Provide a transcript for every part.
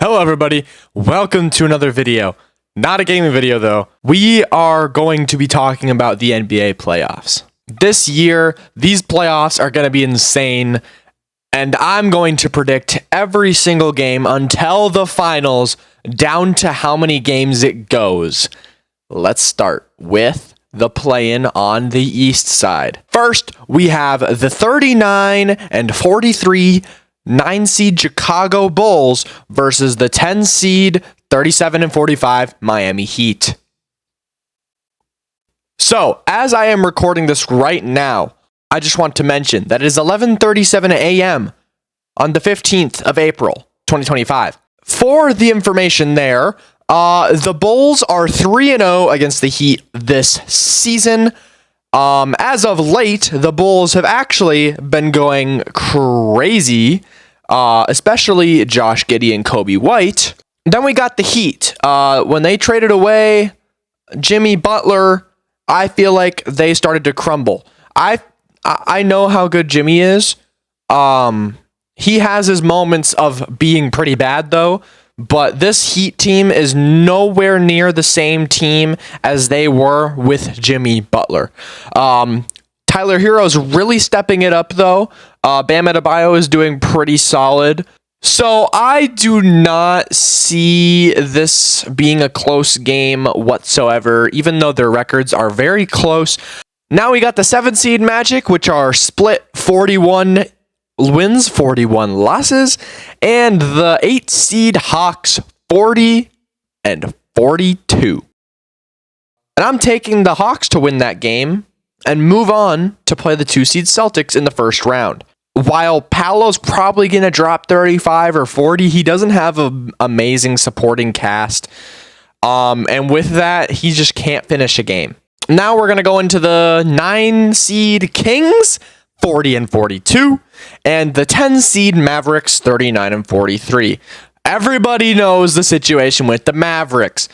Hello everybody, welcome to another video. Not a gaming video though. We are going to be talking about the NBA playoffs. This year, these playoffs are going to be insane, and I'm going to predict every single game until the finals, down to how many games it goes. Let's start with the play-in on the East side. First, we have the 39 and 43 9-seed Chicago Bulls versus the 10-seed 37 and 45 Miami Heat. So, as I am recording this right now, I just want to mention that it is 11:37 a.m. on the 15th of April, 2025. For the information there, the Bulls are 3-0 against the Heat this season. As of late, the Bulls have actually been going crazy, especially Josh Giddey and Kobe White. Then we got the Heat. When they traded away Jimmy Butler, I feel like they started to crumble. I know how good Jimmy is. He has his moments of being pretty bad, though. But this Heat team is nowhere near the same team as they were with Jimmy Butler. Tyler Hero's really stepping it up, though. Bam Adebayo is doing pretty solid. So I do not see this being a close game whatsoever, even though their records are very close. Now we got the 7-seed Magic, which are split 41 wins, 41 losses, and the 8-seed Hawks 40 and 42. And I'm taking the Hawks to win that game and move on to play the 2-seed Celtics in the first round. While Paolo's probably going to drop 35 or 40, he doesn't have an amazing supporting cast. And with that, he just can't finish a game. Now we're going to go into the 9-seed Kings, 40 and 42, and the 10-seed Mavericks, 39 and 43. Everybody knows the situation with the Mavericks.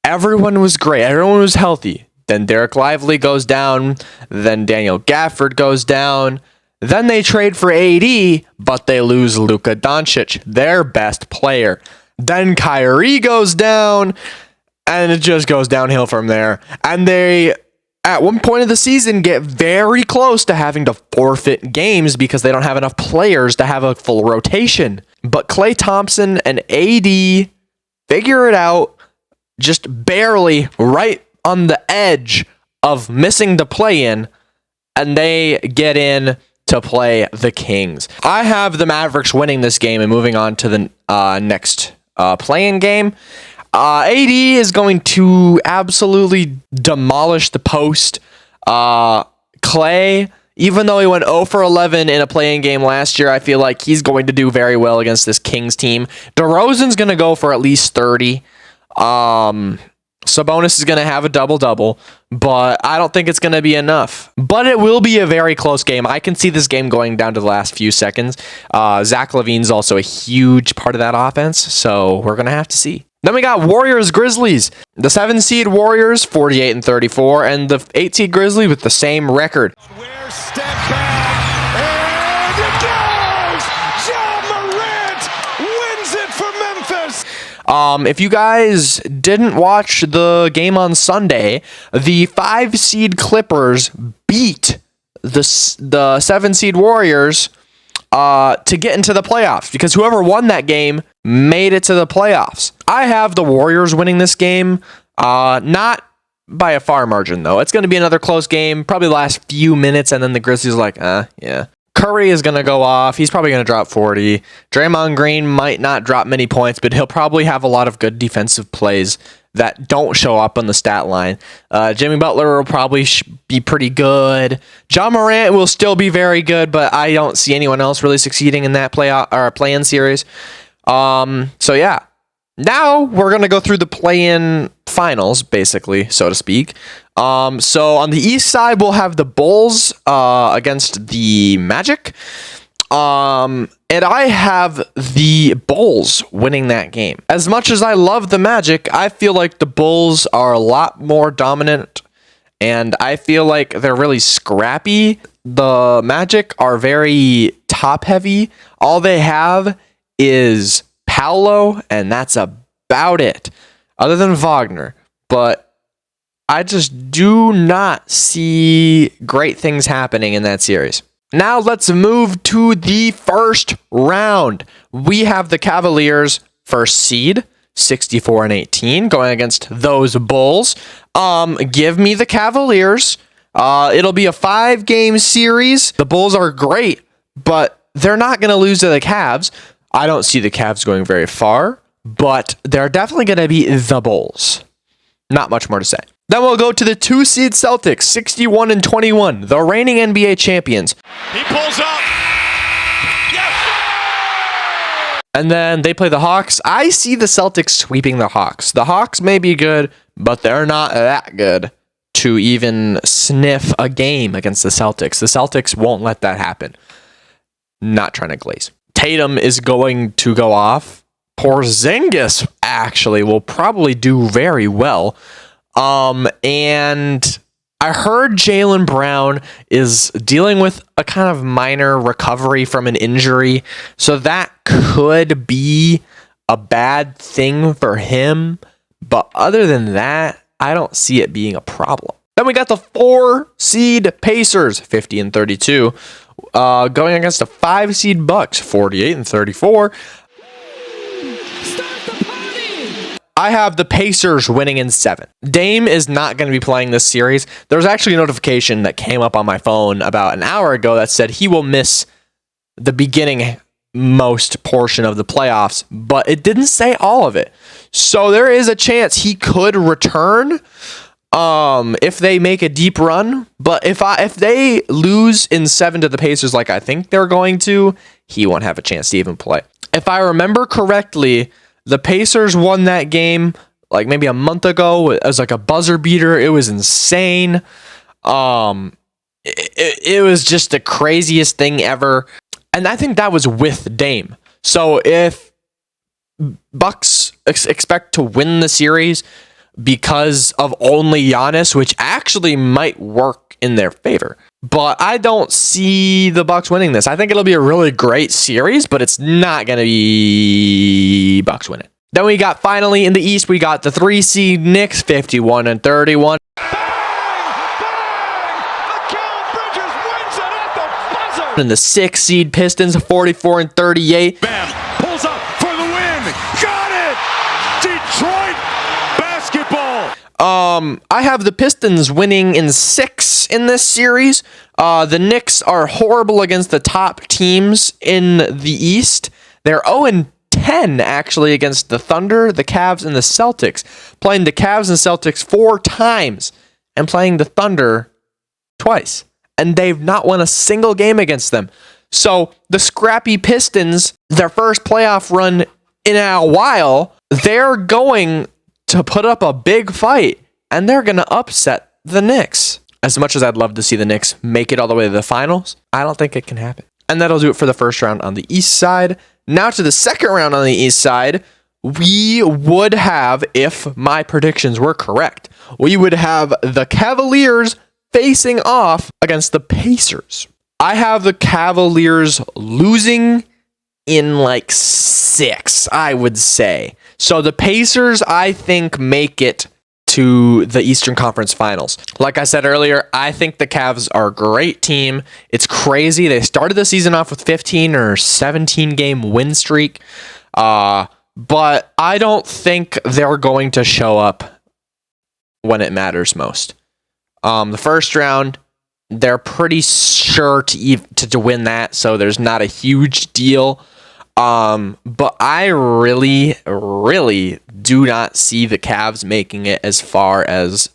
Everyone was great. Everyone was healthy. Then Derek Lively goes down. Then Daniel Gafford goes down. Then they trade for AD, but they lose Luka Doncic, their best player. Then Kyrie goes down, and it just goes downhill from there. And they, at one point of the season, get very close to having to forfeit games because they don't have enough players to have a full rotation. But Klay Thompson and AD figure it out, just barely right on the edge of missing the play-in, and they get in to play the Kings. I have the Mavericks winning this game and moving on to the next play-in game. AD is going to absolutely demolish the post. Klay, even though he went 0 for 11 in a play-in game last year, I feel like he's going to do very well against this Kings team. DeRozan's going to go for at least 30. Sabonis is going to have a double-double, but I don't think it's going to be enough. But it will be a very close game. I can see this game going down to the last few seconds. Zach LaVine's also a huge part of that offense, so we're going to have to see. Then we got Warriors-Grizzlies. The 7-seed Warriors, 48 and 34, and the 8-seed Grizzlies with the same record. Step back, and it goes! Ja Morant wins it for Memphis! If you guys didn't watch the game on Sunday, the 5-seed Clippers beat the 7-seed Warriors to get into the playoffs, because whoever won that game made it to the playoffs. I have the Warriors winning this game, not by a far margin, though. It's going to be another close game, probably the last few minutes, and then the Grizzlies are like, yeah. Curry is going to go off. He's probably going to drop 40. Draymond Green might not drop many points, but he'll probably have a lot of good defensive plays that don't show up on the stat line. Jimmy Butler will probably be pretty good. Ja Morant will still be very good, but I don't see anyone else really succeeding in that play-in series. So yeah. Now we're going to go through the play-in finals, basically, so to speak. So on the East side, we'll have the Bulls against the Magic. And I have the Bulls winning that game. As much as I love the Magic, I feel like the Bulls are a lot more dominant, and I feel like they're really scrappy. The Magic are very top-heavy. All they have is Paolo, and that's about it, other than Wagner. But I just do not see great things happening in that series. Now let's move to the first round. We have the Cavaliers, first seed, 64-18, going against those Bulls. Give me the Cavaliers. It'll be a 5-game series. The Bulls are great, but they're not going to lose to the Cavs. I don't see the Cavs going very far, but they're definitely going to be the Bulls. Not much more to say. Then we'll go to the 2-seed Celtics, 61-21, the reigning NBA champions. He pulls up. Yes! And then they play the Hawks. I see the Celtics sweeping the Hawks. The Hawks may be good, but they're not that good to even sniff a game against the Celtics. The Celtics won't let that happen. Not trying to glaze. Tatum is going to go off. Porzingis actually will probably do very well. And I heard Jaylen Brown is dealing with a kind of minor recovery from an injury, so that could be a bad thing for him. But other than that, I don't see it being a problem. Then we got the 4-seed Pacers, 50-32, going against the 5-seed Bucks, 48-34. I have the Pacers winning in 7. Dame is not going to be playing this series. There was actually a notification that came up on my phone about an hour ago that said he will miss the beginning most portion of the playoffs, but it didn't say all of it. So there is a chance he could return if they make a deep run. But if they lose in 7 to the Pacers like I think they're going to, he won't have a chance to even play. If I remember correctly, the Pacers won that game like maybe a month ago. It was like a buzzer beater. It was insane. It was just the craziest thing ever. And I think that was with Dame. So if Bucks expect to win the series because of only Giannis, which actually might work in their favor. But I don't see the Bucks winning this. I think it'll be a really great series, but it's not going to be Bucks winning. Then we got finally in the East, we got the 3-seed Knicks, 51-31. Bang! Mikal Bridges wins it at the buzzer. And the 6-seed Pistons, 44-38. Bam! Pulls up for the win. Got it! Detroit basketball. I have the Pistons winning in 6 in this series. The Knicks are horrible against the top teams in the East. They're 0-10 actually against the Thunder, the Cavs, and the Celtics. Playing the Cavs and Celtics 4 times and playing the Thunder twice. And they've not won a single game against them. So the scrappy Pistons, their first playoff run in a while, they're going to put up a big fight, and they're going to upset the Knicks. As much as I'd love to see the Knicks make it all the way to the finals, I don't think it can happen. And that'll do it for the first round on the East side. Now to the second round on the East side, we would have, if my predictions were correct, we would have the Cavaliers facing off against the Pacers. I have the Cavaliers losing in like 6, I would say. So the Pacers, I think, make it to the Eastern Conference Finals. Like I said earlier, I think the Cavs are a great team. It's crazy. They started the season off with 15 or 17 game win streak. But I don't think they're going to show up when it matters most. The first round, they're pretty sure to win that, so there's not a huge deal. But I really, really do not see the Cavs making it as far as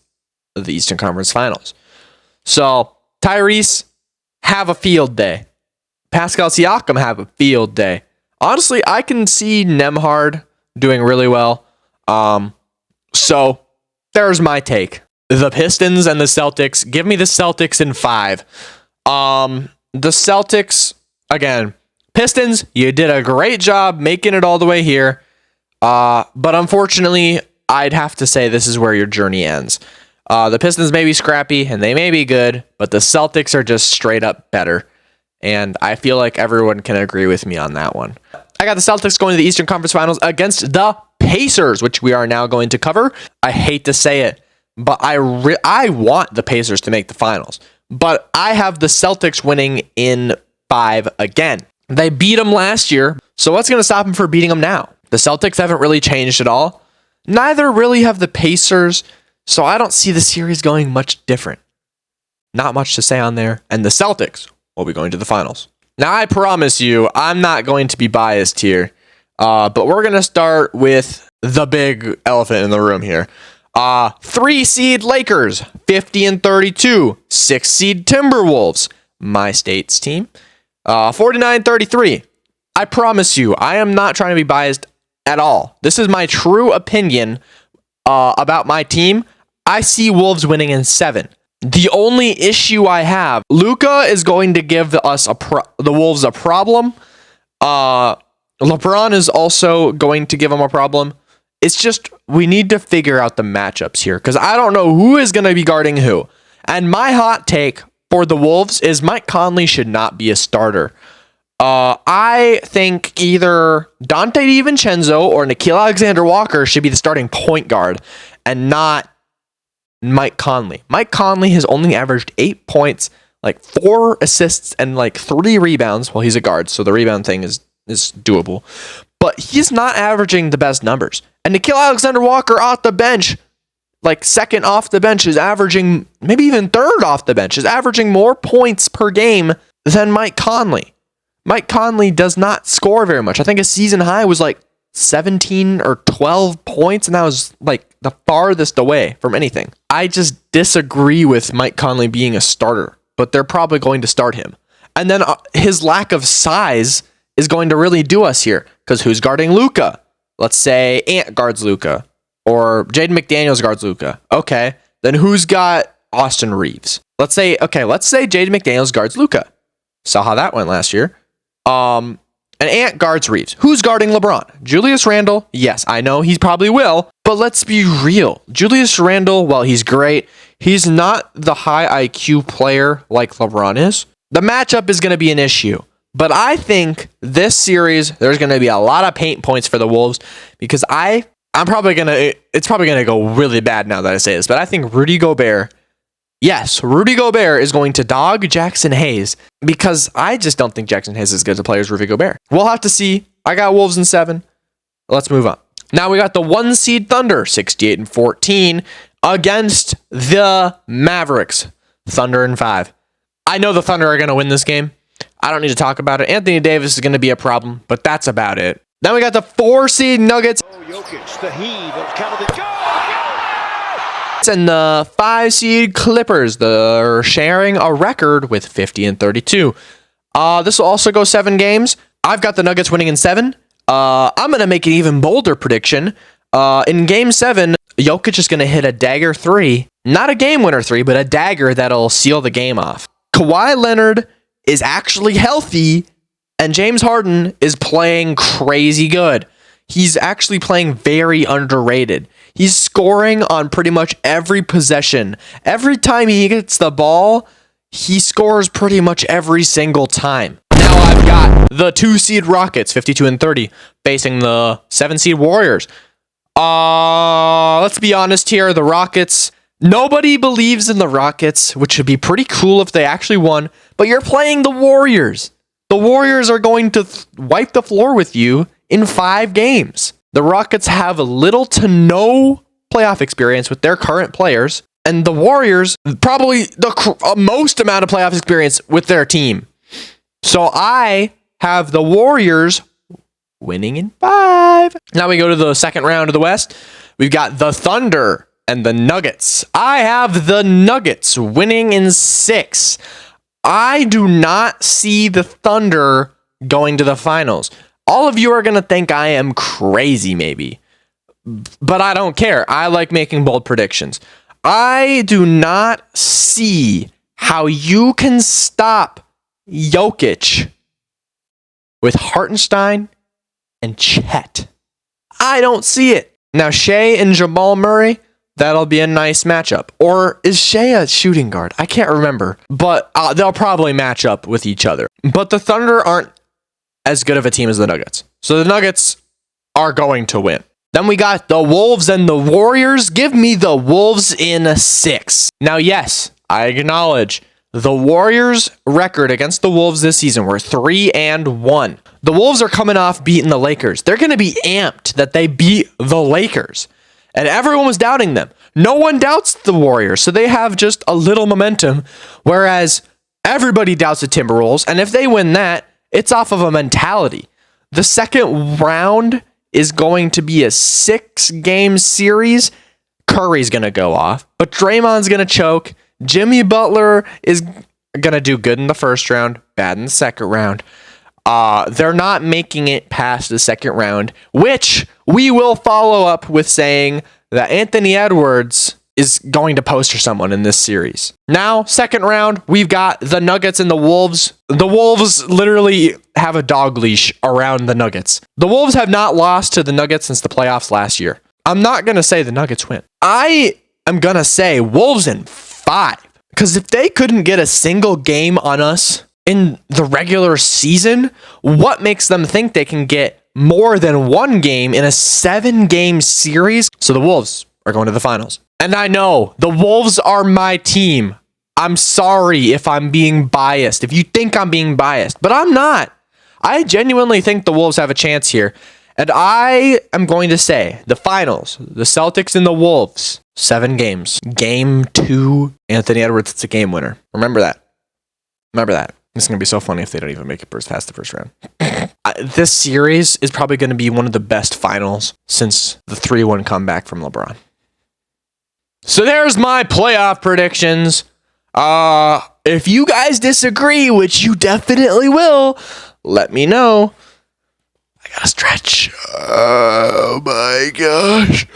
the Eastern Conference Finals. So Tyrese, have a field day. Pascal Siakam, have a field day. Honestly, I can see Nembhard doing really well. So there's my take. The Pistons and the Celtics. Give me the Celtics in 5. The Celtics, again, Pistons, you did a great job making it all the way here. But unfortunately, I'd have to say this is where your journey ends. The Pistons may be scrappy and they may be good, but the Celtics are just straight up better. And I feel like everyone can agree with me on that one. I got the Celtics going to the Eastern Conference Finals against the Pacers, which we are now going to cover. I hate to say it, but I want the Pacers to make the finals. But I have the Celtics winning in 5 again. They beat them last year, so what's going to stop them from beating them now? The Celtics haven't really changed at all. Neither really have the Pacers, so I don't see the series going much different. Not much to say on there. And the Celtics will be going to the finals. Now, I promise you, I'm not going to be biased here, but we're going to start with the big elephant in the room here. 3-seed Lakers, 50-32. 6-seed Timberwolves, my state's team, 49-33. I promise you, I am not trying to be biased at all. This is my true opinion about my team. I see Wolves winning in 7. The only issue I have, Luka is going to give us the Wolves a problem. LeBron is also going to give them a problem. It's just we need to figure out the matchups here because I don't know who is going to be guarding who. And my hot take for the Wolves is Mike Conley should not be a starter. I think either Dante DiVincenzo or Nickeil Alexander-Walker should be the starting point guard and not Mike Conley. Mike Conley has only averaged 8 points, like 4 assists, and like 3 rebounds. Well, he's a guard, so the rebound thing is doable. But he's not averaging the best numbers. And Nickeil Alexander-Walker off the bench, like second off the bench, is averaging, maybe even third off the bench, is averaging more points per game than Mike Conley. Mike Conley does not score very much. I think his season high was like 17 or 12 points, and that was like the farthest away from anything. I just disagree with Mike Conley being a starter, but they're probably going to start him. And then his lack of size is going to really do us here, because who's guarding Luka? Let's say Ant guards Luka, or Jaden McDaniels guards Luka. Okay, then who's got Austin Reeves? Let's say Jaden McDaniels guards Luka. Saw how that went last year. And Ant guards Reeves. Who's guarding LeBron? Julius Randle? Yes, I know he probably will, but let's be real. Julius Randle, while he's great, he's not the high IQ player like LeBron is. The matchup is going to be an issue, but I think this series, there's going to be a lot of paint points for the Wolves because it's probably going to go really bad now that I say this, but I think Rudy Gobert is going to dog Jackson Hayes because I just don't think Jackson Hayes is as good as a player as Rudy Gobert. We'll have to see. I got Wolves in 7. Let's move on. Now we got the 1-seed Thunder, 68-14, against the Mavericks, Thunder in 5. I know the Thunder are going to win this game. I don't need to talk about it. Anthony Davis is going to be a problem, but that's about it. Then we got the 4-seed Nuggets. Jokic, the heave, counted the goal. And the 5-seed Clippers, they're sharing a record with 50-32. This will also go 7 games. I've got the Nuggets winning in 7. I'm going to make an even bolder prediction. In game 7, Jokic is going to hit a dagger 3. Not a game winner 3, but a dagger that'll seal the game off. Kawhi Leonard is actually healthy, and James Harden is playing crazy good. He's actually playing very underrated. He's scoring on pretty much every possession. Every time he gets the ball, he scores pretty much every single time. Now I've got the 2-seed Rockets, 52-30, facing the 7-seed Warriors. Let's be honest here. The Rockets, nobody believes in the Rockets, which would be pretty cool if they actually won, but you're playing the Warriors. The Warriors are going to wipe the floor with you in 5 games. The Rockets have little to no playoff experience with their current players, and the Warriors probably the most amount of playoff experience with their team. So I have the Warriors winning in 5. Now we go to the second round of the West. We've got the Thunder and the Nuggets. I have the Nuggets winning in 6. I do not see the Thunder going to the finals. All of you are going to think I am crazy, maybe. But I don't care. I like making bold predictions. I do not see how you can stop Jokic with Hartenstein and Chet. I don't see it. Now, Shea and Jamal Murray, that'll be a nice matchup. Or is Shea a shooting guard? I can't remember. But they'll probably match up with each other. But the Thunder aren't as good of a team as the Nuggets. So the Nuggets are going to win. Then we got the Wolves and the Warriors. Give me the Wolves in a 6. Now, yes, I acknowledge the Warriors' record against the Wolves this season were 3-1. The Wolves are coming off beating the Lakers. They're going to be amped that they beat the Lakers. And everyone was doubting them. No one doubts the Warriors, so they have just a little momentum, whereas everybody doubts the Timberwolves, and if they win that, it's off of a mentality. The second round is going to be a 6-game series. Curry's going to go off, but Draymond's going to choke. Jimmy Butler is going to do good in the first round, bad in the second round. They're not making it past the second round, which we will follow up with saying that Anthony Edwards is going to poster someone in this series. Now, second round, we've got the Nuggets and the Wolves. The Wolves literally have a dog leash around the Nuggets. The Wolves have not lost to the Nuggets since the playoffs last year. I'm not going to say the Nuggets win. I am going to say Wolves in 5. Because if they couldn't get a single game on us in the regular season, what makes them think they can get more than one game in a 7-game series? So the Wolves are going to the finals. And I know the Wolves are my team. I'm sorry if I'm being biased, if you think I'm being biased, but I'm not. I genuinely think the Wolves have a chance here. And I am going to say the finals, the Celtics and the Wolves, 7 games. Game 2, Anthony Edwards, it's a game winner. Remember that. Remember that. It's going to be so funny if they don't even make it past the first round. This series is probably going to be one of the best finals since the 3-1 comeback from LeBron. So there's my playoff predictions. If you guys disagree, which you definitely will, let me know. I gotta stretch. Oh my gosh.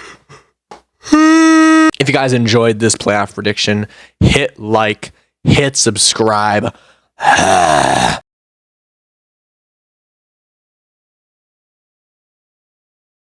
If you guys enjoyed this playoff prediction, hit like, hit subscribe.